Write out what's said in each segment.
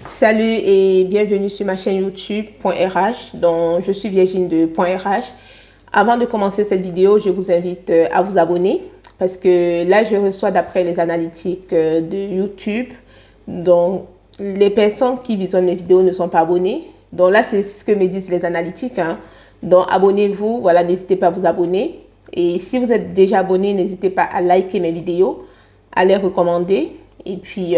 Salut et bienvenue sur ma chaîne YouTube.rh dont je suis Virginie de .rh. Avant de commencer cette vidéo, je vous invite à vous abonner parce que là, je reçois d'après les analytiques de YouTube. Donc, les personnes qui visionnent mes vidéos ne sont pas abonnées. Donc là, c'est ce que me disent les analytiques. Donc, abonnez-vous. Voilà, n'hésitez pas à vous abonner. Et si vous êtes déjà abonné, n'hésitez pas à liker mes vidéos, à les recommander. Et puis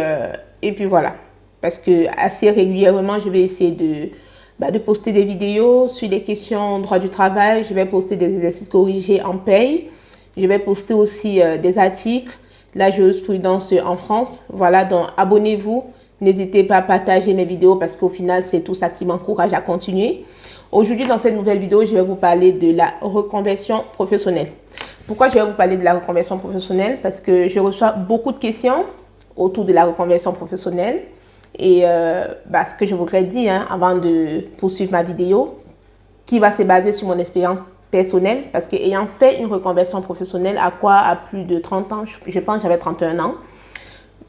voilà. Parce que assez régulièrement, je vais essayer de poster des vidéos sur les questions droit du travail. Je vais poster des exercices corrigés en paye. Je vais poster aussi des articles, la jurisprudence en France. Voilà, donc abonnez-vous. N'hésitez pas à partager mes vidéos parce qu'au final, c'est tout ça qui m'encourage à continuer. Aujourd'hui, dans cette nouvelle vidéo, je vais vous parler de la reconversion professionnelle. Pourquoi je vais vous parler de la reconversion professionnelle? Parce que je reçois beaucoup de questions autour de la reconversion professionnelle. Et ce que je voudrais dire avant de poursuivre ma vidéo, qui va se baser sur mon expérience personnelle, parce qu'ayant fait une reconversion professionnelle à plus de 30 ans, je pense que j'avais 31 ans,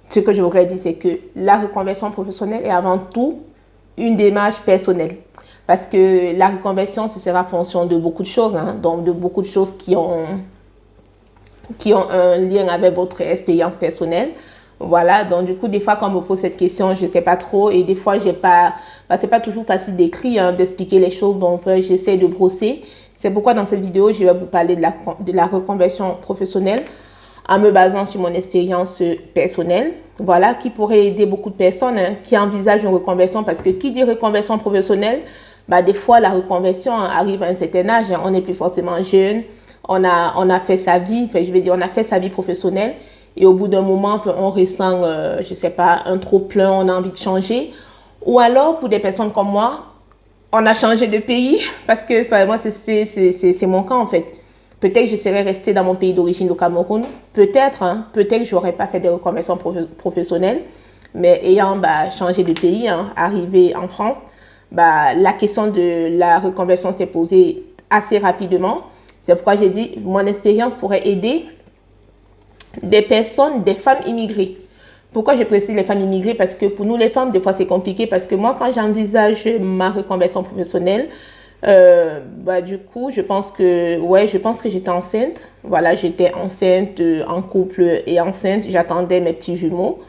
ce que je voudrais dire, c'est que la reconversion professionnelle est avant tout une démarche personnelle. Parce que la reconversion, ce sera en fonction de beaucoup de choses, donc de beaucoup de choses qui ont un lien avec votre expérience personnelle. Voilà, donc du coup, des fois, quand on me pose cette question, je ne sais pas trop. Et des fois, c'est pas toujours facile d'écrire, d'expliquer les choses. Donc, j'essaie de brosser. C'est pourquoi, dans cette vidéo, je vais vous parler de la reconversion professionnelle en me basant sur mon expérience personnelle. Voilà, qui pourrait aider beaucoup de personnes qui envisagent une reconversion. Parce que qui dit reconversion professionnelle, des fois, la reconversion arrive à un certain âge. On n'est plus forcément jeune. On a fait sa vie, on a fait sa vie professionnelle. Et au bout d'un moment, on ressent, un trop-plein, on a envie de changer. Ou alors, pour des personnes comme moi, on a changé de pays parce que moi, c'est mon cas en fait. Peut-être que je serais restée dans mon pays d'origine, au Cameroun. Peut-être que je n'aurais pas fait de reconversion professionnelle. Mais ayant changé de pays, arrivé en France, la question de la reconversion s'est posée assez rapidement. C'est pourquoi j'ai dit mon expérience pourrait aider des personnes, des femmes immigrées. Pourquoi je précise les femmes immigrées? Parce que pour nous les femmes, des fois c'est compliqué parce que moi quand j'envisage ma reconversion professionnelle, du coup je pense que j'étais enceinte. Voilà, j'étais enceinte, en couple et enceinte, j'attendais mes petits jumeaux.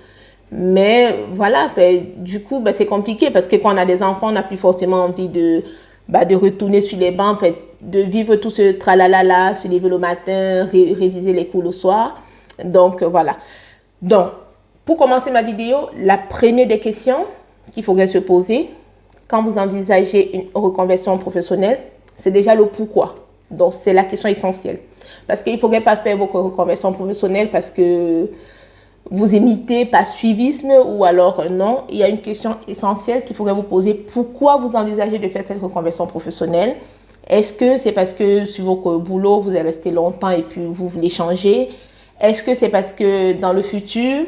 Mais voilà, du coup c'est compliqué parce que quand on a des enfants, on n'a plus forcément envie de retourner sur les bancs, de vivre tout ce tralala, se lever le matin, réviser les cours le soir. Donc, voilà. Donc, pour commencer ma vidéo, la première des questions qu'il faudrait se poser quand vous envisagez une reconversion professionnelle, c'est déjà le pourquoi. Donc, c'est la question essentielle. Parce qu'il ne faudrait pas faire votre reconversion professionnelle parce que vous imitez par suivisme ou alors non. Il y a une question essentielle qu'il faudrait vous poser. Pourquoi vous envisagez de faire cette reconversion professionnelle? Est-ce que c'est parce que sur votre boulot, vous êtes resté longtemps et puis vous voulez changer? Est-ce que c'est parce que dans le futur,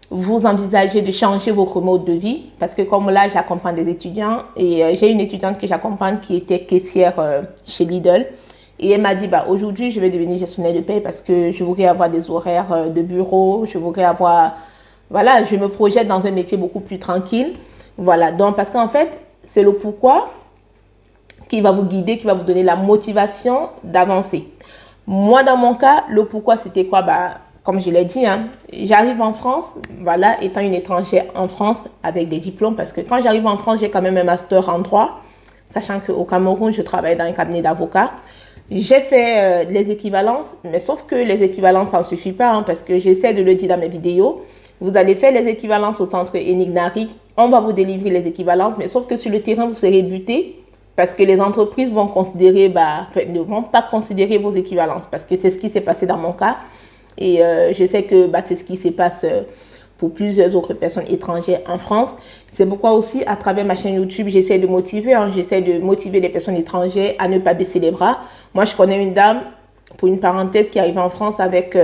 vous envisagez de changer votre mode de vie? Parce que comme là, j'accompagne des étudiants et j'ai une étudiante que j'accompagne qui était caissière chez Lidl. Et elle m'a dit, aujourd'hui, je vais devenir gestionnaire de paie parce que je voudrais avoir des horaires de bureau. Je voudrais avoir, voilà, je me projette dans un métier beaucoup plus tranquille. Voilà, donc parce qu'en fait, c'est le pourquoi qui va vous guider, qui va vous donner la motivation d'avancer. Moi, dans mon cas, le pourquoi, c'était quoi? Comme je l'ai dit, j'arrive en France, voilà, étant une étrangère en France avec des diplômes, parce que quand j'arrive en France, j'ai quand même un master en droit, sachant qu'au Cameroun, je travaille dans un cabinet d'avocats. J'ai fait les équivalences, mais sauf que les équivalences, ça ne suffit pas, parce que j'essaie de le dire dans mes vidéos. Vous allez faire les équivalences au centre Enignarik, on va vous délivrer les équivalences, mais sauf que sur le terrain, vous serez buté. Parce que les entreprises vont considérer, ne vont pas considérer vos équivalences. Parce que c'est ce qui s'est passé dans mon cas. Et je sais que c'est ce qui se passe pour plusieurs autres personnes étrangères en France. C'est pourquoi aussi, à travers ma chaîne YouTube, j'essaie de motiver. J'essaie de motiver les personnes étrangères à ne pas baisser les bras. Moi, je connais une dame, pour une parenthèse, qui arrive en France avec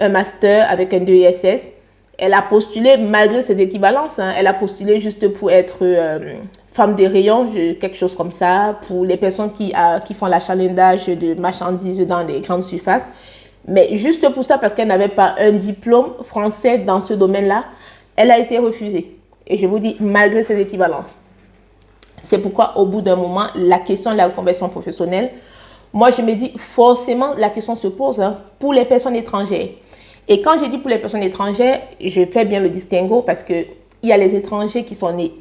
un master, avec un DESS. Elle a postulé malgré ses équivalences. Elle a postulé juste pour être femme des rayons, quelque chose comme ça, pour les personnes qui font l'achalandage de marchandises dans les grandes surfaces. Mais juste pour ça, parce qu'elle n'avait pas un diplôme français dans ce domaine-là, elle a été refusée. Et je vous dis, malgré ces équivalences. C'est pourquoi, au bout d'un moment, la question de la reconversion professionnelle, moi, je me dis, forcément, la question se pose pour les personnes étrangères. Et quand je dis pour les personnes étrangères, je fais bien le distinguo parce qu'il y a les étrangers qui sont nés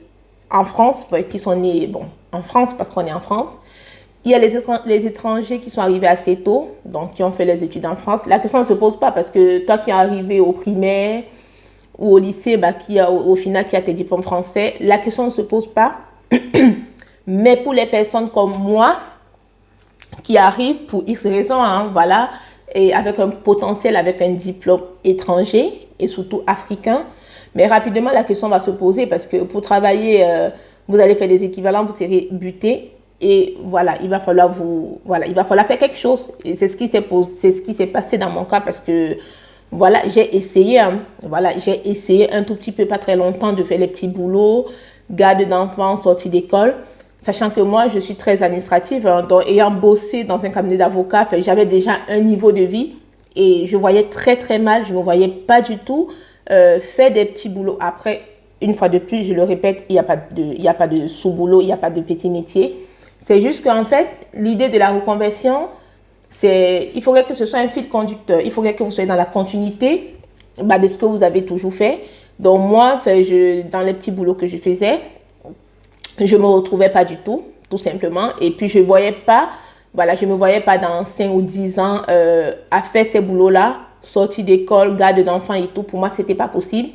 en France, qui sont nés en France parce qu'on est en France. Il y a les étrangers qui sont arrivés assez tôt, donc qui ont fait les études en France. La question ne se pose pas parce que toi qui es arrivé au primaire ou au lycée, au final qui a tes diplômes français, la question ne se pose pas. Mais pour les personnes comme moi, qui arrivent pour X raisons, voilà, et avec un potentiel, avec un diplôme étranger et surtout africain, mais rapidement la question va se poser parce que pour travailler, vous allez faire des équivalents, vous serez buté et voilà, il va falloir faire quelque chose. Et c'est ce qui s'est passé dans mon cas parce que voilà, j'ai essayé un tout petit peu, pas très longtemps, de faire les petits boulots, garde d'enfants, sortie d'école. Sachant que moi, je suis très administrative, donc ayant bossé dans un cabinet d'avocat, j'avais déjà un niveau de vie et je voyais très très mal, je ne me voyais pas du tout faire des petits boulots. Après, une fois de plus, je le répète, il n'y a pas de sous-boulot, il n'y a pas de petit métier. C'est juste qu'en fait, l'idée de la reconversion, il faudrait que ce soit un fil conducteur, il faudrait que vous soyez dans la continuité de ce que vous avez toujours fait. Donc moi, dans les petits boulots que je faisais, je ne me retrouvais pas du tout simplement. Et puis, je ne me voyais pas dans 5 ou 10 ans à faire ces boulots-là, sortie d'école, garde d'enfants et tout. Pour moi, ce n'était pas possible.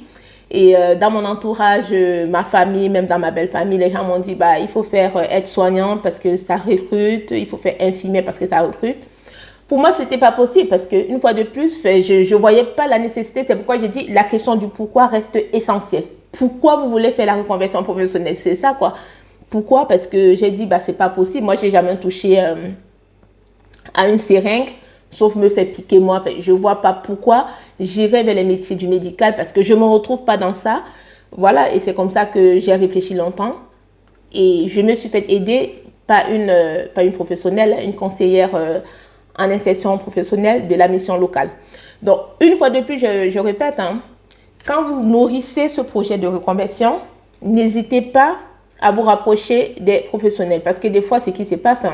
Et dans mon entourage, ma famille, même dans ma belle famille, les gens m'ont dit, il faut faire aide-soignant parce que ça recrute, il faut faire infirmier parce que ça recrute. Pour moi, ce n'était pas possible parce qu'une fois de plus, je ne voyais pas la nécessité. C'est pourquoi j'ai dit la question du pourquoi reste essentielle. Pourquoi vous voulez faire la reconversion professionnelle? C'est ça, quoi. Pourquoi? Parce que j'ai dit, c'est pas possible. Moi, j'ai jamais touché à une seringue, sauf me faire piquer moi. Je vois pas pourquoi j'irais vers les métiers du médical parce que je me retrouve pas dans ça. Voilà, et c'est comme ça que j'ai réfléchi longtemps. Et je me suis fait aider par une professionnelle, une conseillère en insertion professionnelle de la mission locale. Donc, une fois de plus, je répète, quand vous nourrissez ce projet de reconversion, n'hésitez pas à vous rapprocher des professionnels. Parce que des fois, c'est ce qui se passe.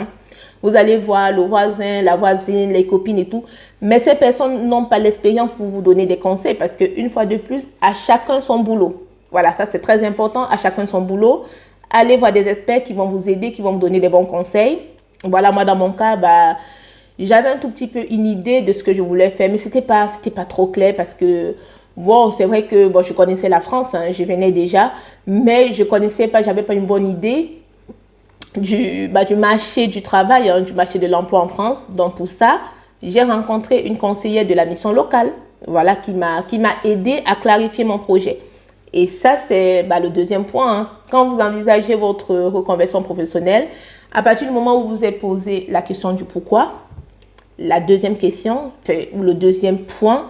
Vous allez voir le voisin, la voisine, les copines et tout. Mais ces personnes n'ont pas l'expérience pour vous donner des conseils. Parce qu'une fois de plus, à chacun son boulot. Voilà, ça c'est très important. À chacun son boulot. Allez voir des experts qui vont vous aider, qui vont vous donner des bons conseils. Voilà, moi dans mon cas, j'avais un tout petit peu une idée de ce que je voulais faire. Mais c'était pas trop clair parce que c'est vrai que je connaissais la France, je venais déjà, mais je connaissais pas, j'avais pas une bonne idée du marché du travail, du marché de l'emploi en France. Donc pour ça, j'ai rencontré une conseillère de la mission locale, voilà, qui m'a aidé à clarifier mon projet. Et ça, c'est le deuxième point. Quand vous envisagez votre reconversion professionnelle, à partir du moment où vous vous êtes posé la question du pourquoi, la deuxième question, ou le deuxième point,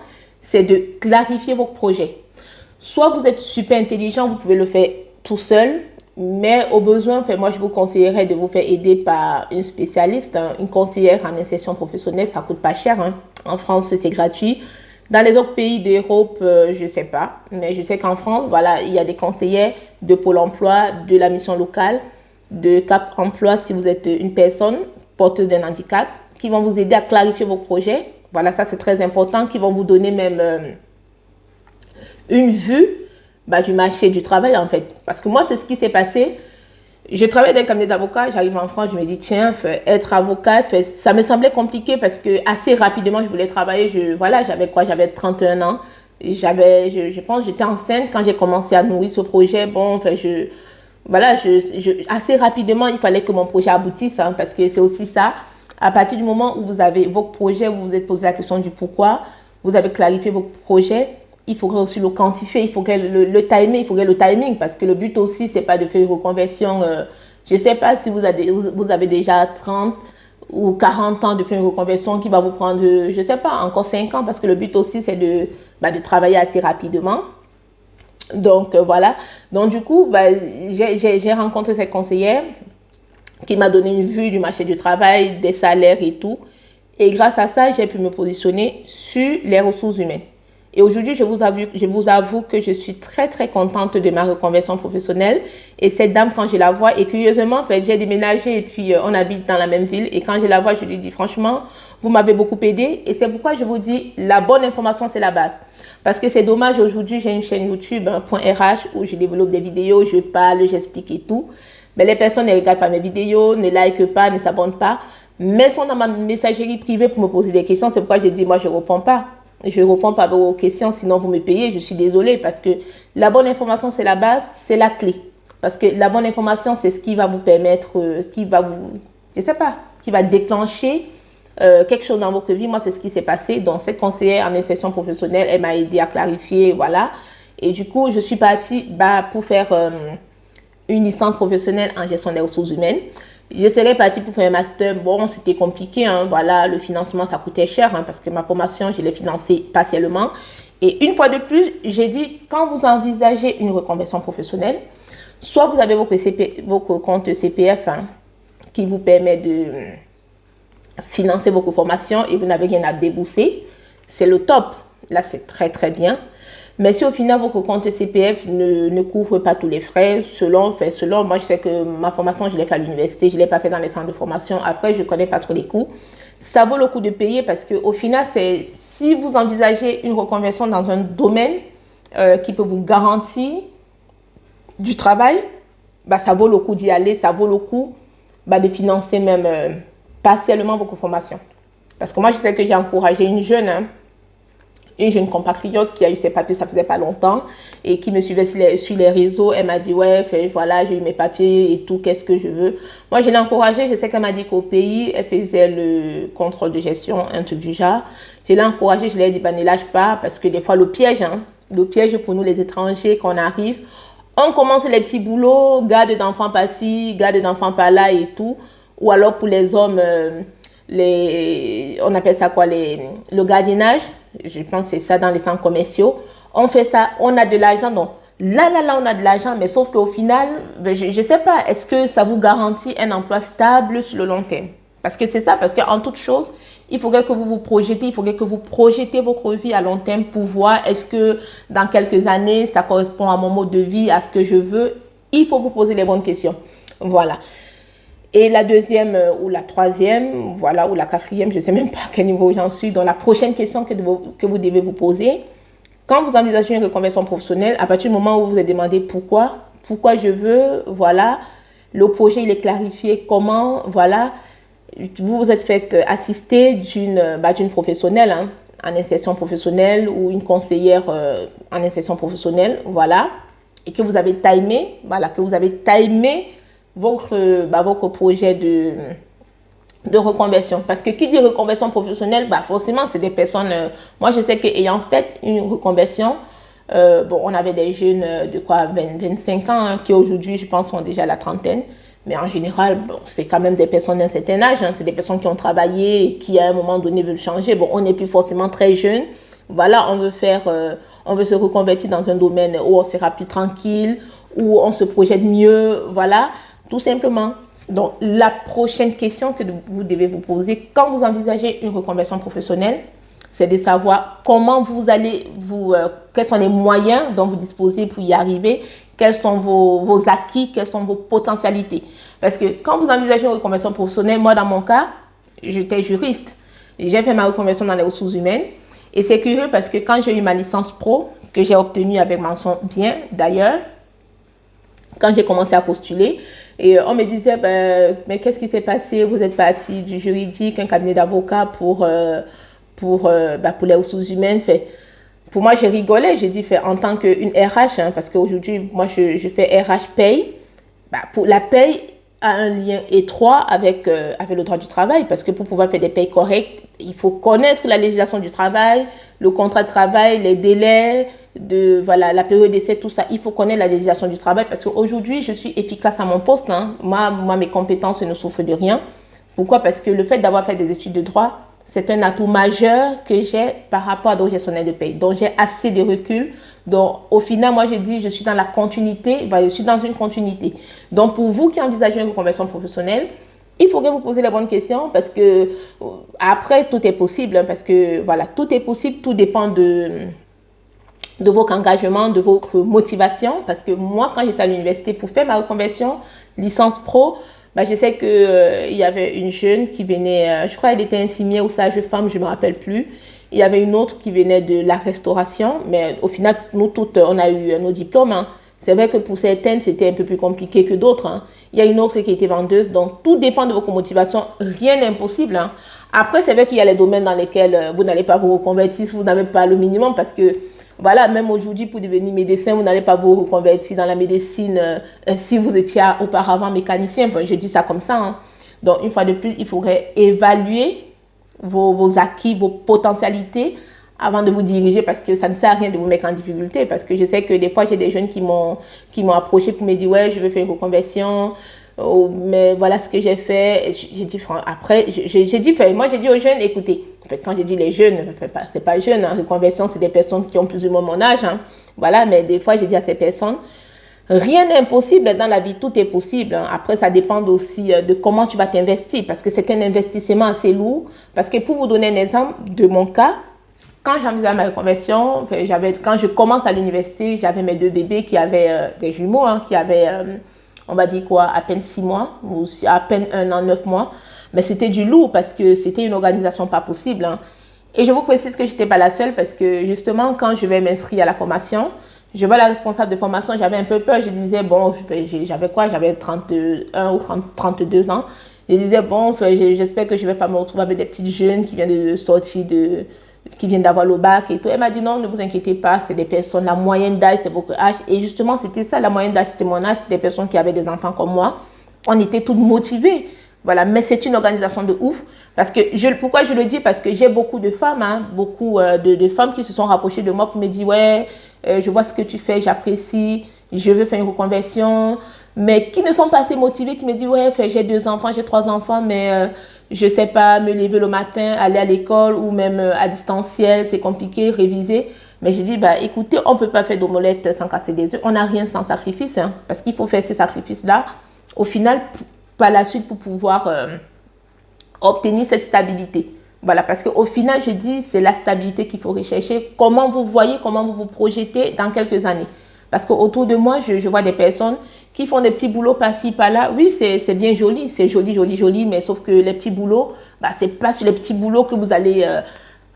c'est de clarifier vos projets. Soit vous êtes super intelligent, vous pouvez le faire tout seul, mais au besoin, moi je vous conseillerais de vous faire aider par une spécialiste, une conseillère en insertion professionnelle, ça ne coûte pas cher. En France, c'est gratuit. Dans les autres pays d'Europe, je ne sais pas, mais je sais qu'en France, voilà, il y a des conseillères de Pôle emploi, de la mission locale, de Cap emploi si vous êtes une personne porteuse d'un handicap, qui vont vous aider à clarifier vos projets. Voilà, ça c'est très important, qui vont vous donner même une vue du marché du travail en fait. Parce que moi, c'est ce qui s'est passé. Je travaille dans un cabinet d'avocat, j'arrive en France, je me dis tiens, être avocate, ça me semblait compliqué parce que assez rapidement, je voulais travailler. J'avais 31 ans. Je pense que j'étais enceinte quand j'ai commencé à nourrir ce projet. Assez rapidement, il fallait que mon projet aboutisse parce que c'est aussi ça. À partir du moment où vous avez vos projets, vous vous êtes posé la question du pourquoi, vous avez clarifié vos projets, il faudrait aussi le quantifier, il faudrait le timing, parce que le but aussi, c'est pas de faire une reconversion. Je ne sais pas si vous avez déjà 30 ou 40 ans de faire une reconversion qui va vous prendre, je ne sais pas, encore 5 ans, parce que le but aussi, c'est de travailler assez rapidement. Donc, voilà. Donc, du coup, j'ai rencontré cette conseillère qui m'a donné une vue du marché du travail, des salaires et tout. Et grâce à ça, j'ai pu me positionner sur les ressources humaines. Et aujourd'hui, je vous avoue que je suis très, très contente de ma reconversion professionnelle. Et cette dame, quand je la vois, et curieusement, en fait, j'ai déménagé et puis on habite dans la même ville. Et quand je la vois, je lui dis franchement, vous m'avez beaucoup aidé. Et c'est pourquoi je vous dis, la bonne information, c'est la base. Parce que c'est dommage, aujourd'hui, j'ai une chaîne YouTube, .rh, où je développe des vidéos, je parle, j'explique et tout. Mais les personnes ne regardent pas mes vidéos, ne likent pas, ne s'abonnent pas, mais sont dans ma messagerie privée pour me poser des questions. C'est pourquoi je dis, moi, je ne réponds pas. Je ne réponds pas à vos questions, sinon vous me payez. Je suis désolée parce que la bonne information, c'est la base, c'est la clé. Parce que la bonne information, c'est ce qui va vous permettre, qui va vous, je sais pas, qui va déclencher quelque chose dans votre vie. Moi, c'est ce qui s'est passé. Donc, cette conseillère en insertion professionnelle, elle m'a aidé à clarifier, voilà. Et du coup, je suis partie pour faire une licence professionnelle en gestion des ressources humaines. Je serais partie pour faire un master. Bon, c'était compliqué, hein, voilà, le financement, ça coûtait cher, hein, parce que ma formation, je l'ai financée partiellement. Et une fois de plus, j'ai dit, quand vous envisagez une reconversion professionnelle, soit vous avez votre compte CPF, hein, qui vous permet de financer votre formation et vous n'avez rien à débourser, c'est le top. Là, c'est très, très bien. Mais si au final, votre compte CPF ne couvre pas tous les frais, selon, moi, je sais que ma formation, je l'ai fait à l'université, je ne l'ai pas fait dans les centres de formation. Après, je ne connais pas trop les coûts. Ça vaut le coup de payer parce qu'au final, si vous envisagez une reconversion dans un domaine qui peut vous garantir du travail, ça vaut le coup d'y aller, ça vaut le coup de financer même partiellement votre formation. Parce que moi, je sais que j'ai encouragé une jeune compatriote qui a eu ses papiers, ça faisait pas longtemps, et qui me suivait sur les réseaux. Elle m'a dit, ouais, voilà, j'ai eu mes papiers et tout, qu'est-ce que je veux. Moi, je l'ai encouragée. Je sais qu'elle m'a dit qu'au pays, elle faisait le contrôle de gestion, un truc du genre. Je l'ai encouragée, je lui ai dit, ne lâche pas, parce que des fois, le piège pour nous, les étrangers, quand on arrive, on commence les petits boulots, garde d'enfants par-ci, garde d'enfants par-là et tout. Ou alors pour les hommes, on appelle ça quoi, le gardiennage. Je pense que c'est ça dans les centres commerciaux. On fait ça, on a de l'argent. Donc là, on a de l'argent. Mais sauf qu'au final, je ne sais pas, est-ce que ça vous garantit un emploi stable sur le long terme? Parce que c'est ça, parce qu'en toute chose, il faudrait que vous vous projetez, il faudrait que vous projetez votre vie à long terme pour voir est-ce que dans quelques années, ça correspond à mon mode de vie, à ce que je veux. Il faut vous poser les bonnes questions. Voilà. Et la deuxième ou la troisième, voilà, ou la quatrième, je ne sais même pas à quel niveau j'en suis. Donc, la prochaine question que vous devez vous poser, quand vous envisagez une reconversion professionnelle, à partir du moment où vous vous demandez pourquoi je veux, voilà, le projet, il est clarifié, comment, voilà, vous vous êtes fait assister d'une professionnelle, hein, en insertion professionnelle ou une conseillère en insertion professionnelle, voilà, et que vous avez timé, votre projet de reconversion. Parce que qui dit reconversion professionnelle, forcément, c'est des personnes... moi, je sais qu'ayant fait une reconversion, on avait des jeunes de 25 ans, hein, qui aujourd'hui, je pense, sont déjà à la trentaine. Mais en général, c'est quand même des personnes d'un certain âge. Hein, c'est des personnes qui ont travaillé et qui, à un moment donné, veulent changer. On n'est plus forcément très jeune. Voilà, on veut se reconvertir dans un domaine où on sera plus tranquille, où on se projette mieux, voilà. Tout simplement. Donc, la prochaine question que vous devez vous poser quand vous envisagez une reconversion professionnelle, c'est de savoir comment vous allez, quels sont les moyens dont vous disposez pour y arriver, quels sont vos acquis, quelles sont vos potentialités. Parce que quand vous envisagez une reconversion professionnelle, moi, dans mon cas, j'étais juriste. J'ai fait ma reconversion dans les ressources humaines. Et c'est curieux parce que quand j'ai eu ma licence pro, que j'ai obtenue avec mention bien d'ailleurs, quand j'ai commencé à postuler, et on me disait, mais qu'est-ce qui s'est passé? Vous êtes parti du juridique, un cabinet d'avocats pour les ressources humaines. Pour moi, j'ai rigolé. J'ai dit, en tant qu'une RH, hein, parce qu'aujourd'hui, moi, je fais RH paye. Pour la paye a un lien étroit avec le droit du travail, parce que pour pouvoir faire des payes correctes, il faut connaître la législation du travail, le contrat de travail, les délais, la période d'essai, tout ça. Il faut connaître la législation du travail parce qu'aujourd'hui, je suis efficace à mon poste. Hein. Moi, mes compétences ne souffrent de rien. Pourquoi? Parce que le fait d'avoir fait des études de droit, c'est un atout majeur que j'ai par rapport à d'autres gestionnaires de paye. Donc, j'ai assez de recul. Donc, au final, moi, j'ai dit, je suis dans la continuité. Je suis dans une continuité. Donc, pour vous qui envisagez une reconversion professionnelle, il faut que vous posez les bonnes questions parce que après, tout est possible. Hein, parce que, voilà, tout est possible. Tout dépend de de votre engagement, de votre motivation. Parce que moi, quand j'étais à l'université pour faire ma reconversion, licence pro, bah, je sais que il y avait une jeune qui venait, je crois qu'elle était infirmière ou sage-femme, je ne me rappelle plus. Il y avait une autre qui venait de la restauration, mais au final, nous toutes, on a eu nos diplômes. Hein. C'est vrai que pour certaines, c'était un peu plus compliqué que d'autres. Hein. Il y a une autre qui était vendeuse, donc tout dépend de votre motivation. Rien n'est impossible. Hein. Après, c'est vrai qu'il y a les domaines dans lesquels vous n'allez pas vous reconvertir si vous n'avez pas le minimum, parce que voilà, même aujourd'hui, pour devenir médecin, vous n'allez pas vous reconvertir dans la médecine si vous étiez auparavant mécanicien. Enfin, je dis ça comme ça. Hein. Donc, une fois de plus, il faudrait évaluer vos acquis, vos potentialités avant de vous diriger, parce que ça ne sert à rien de vous mettre en difficulté. Parce que je sais que des fois, j'ai des jeunes qui m'ont approché pour me dire, ouais, je veux faire une reconversion, oh, mais voilà ce que j'ai fait. J'ai dit, après, moi j'ai dit aux jeunes, écoutez, en fait, quand j'ai dit les jeunes, c'est pas jeune, hein, reconversion, c'est des personnes qui ont plus ou moins mon âge, hein, voilà, mais des fois j'ai dit à ces personnes, rien n'est impossible dans la vie, tout est possible. Hein. Après, ça dépend aussi de comment tu vas t'investir, parce que c'est un investissement assez lourd. Parce que pour vous donner un exemple de mon cas, quand j'envisage ma reconversion, quand je commence à l'université, j'avais mes 2 bébés qui avaient des jumeaux, hein, qui avaient, on va dire quoi, à peine 6 mois, ou à peine 1 an, 9 mois. Mais c'était du lourd parce que c'était une organisation pas possible. Hein. Et je vous précise que je n'étais pas la seule parce que justement, quand je vais m'inscrire à la formation, je vois la responsable de formation, j'avais un peu peur. Je disais, bon, j'avais quoi? J'avais 31 ou 32 ans. Je disais, bon, j'espère que je ne vais pas me retrouver avec des petites jeunes qui viennent de sortir qui viennent d'avoir le bac et tout. Elle m'a dit, non, ne vous inquiétez pas, c'est des personnes, la moyenne d'âge, c'est votre âge. Et justement, c'était ça, la moyenne d'âge, c'était mon âge, c'était des personnes qui avaient des enfants comme moi. On était toutes motivées. Voilà, mais c'est une organisation de ouf. Parce que pourquoi je le dis? Parce que j'ai beaucoup de femmes, hein, beaucoup de femmes qui se sont rapprochées de moi pour me dire, ouais, je vois ce que tu fais, j'apprécie, je veux faire une reconversion, mais qui ne sont pas assez motivées, qui me disent, ouais, j'ai 2 enfants, j'ai 3 enfants, mais je ne sais pas me lever le matin, aller à l'école ou même à distanciel, c'est compliqué, réviser. Mais j'ai dit, bah, écoutez, on ne peut pas faire d'omelette sans casser des œufs, on n'a rien sans sacrifice, hein, parce qu'il faut faire ces sacrifices-là. Au final, par la suite, pour pouvoir obtenir cette stabilité. Voilà, parce qu'au final, je dis, c'est la stabilité qu'il faut rechercher. Comment vous voyez, comment vous vous projetez dans quelques années. Parce qu'autour de moi, je vois des personnes qui font des petits boulots par-ci, par-là. Oui, c'est bien joli, c'est joli, joli, joli, mais sauf que les petits boulots, bah, c'est pas sur les petits boulots que vous allez,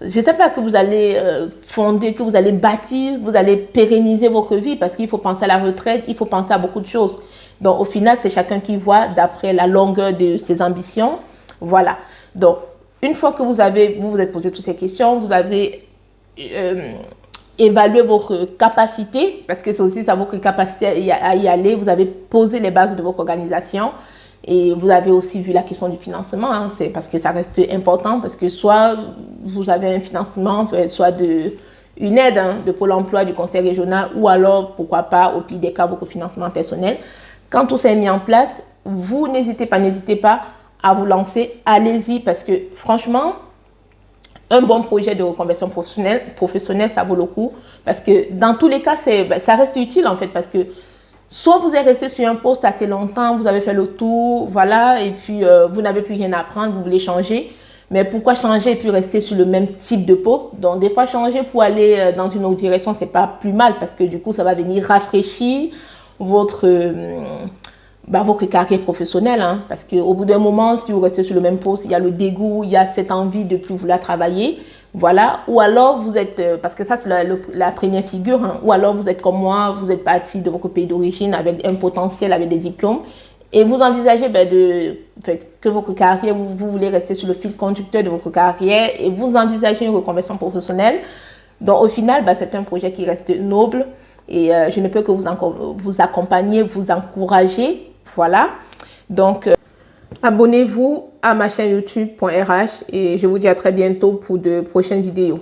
je sais pas, que vous allez fonder, que vous allez bâtir, vous allez pérenniser votre vie, parce qu'il faut penser à la retraite, il faut penser à beaucoup de choses. Donc, au final, c'est chacun qui voit d'après la longueur de ses ambitions. Voilà. Donc, une fois que vous êtes posé toutes ces questions, vous avez évalué votre capacité, parce que c'est aussi ça, votre capacité à y aller. Vous avez posé les bases de votre organisation et vous avez aussi vu la question du financement. Hein, c'est parce que ça reste important, parce que soit vous avez un financement, soit une aide, hein, de Pôle emploi, du conseil régional, ou alors, pourquoi pas, au pire des cas, votre financement personnel. Quand tout ça est mis en place, vous n'hésitez pas à vous lancer, allez-y, parce que franchement, un bon projet de reconversion professionnelle, ça vaut le coup, parce que dans tous les cas, ça reste utile en fait, parce que soit vous êtes resté sur un poste assez longtemps, vous avez fait le tour, voilà, et puis vous n'avez plus rien à apprendre, vous voulez changer, mais pourquoi changer et puis rester sur le même type de poste? Donc des fois, changer pour aller dans une autre direction, c'est pas plus mal, parce que du coup, ça va venir rafraîchir votre carrière professionnelle, hein, parce qu'au bout d'un moment, si vous restez sur le même poste, il y a le dégoût, il y a cette envie de plus vouloir travailler, voilà, ou alors vous êtes, parce que ça c'est la première figure, hein, ou alors vous êtes comme moi, vous êtes parti de votre pays d'origine avec un potentiel, avec des diplômes, et vous envisagez que votre carrière, vous voulez rester sur le fil conducteur de votre carrière, et vous envisagez une reconversion professionnelle. Donc au final, c'est un projet qui reste noble, et je ne peux que vous accompagner, vous encourager. Voilà. Donc, abonnez-vous à ma chaîne youtube.rh et je vous dis à très bientôt pour de prochaines vidéos.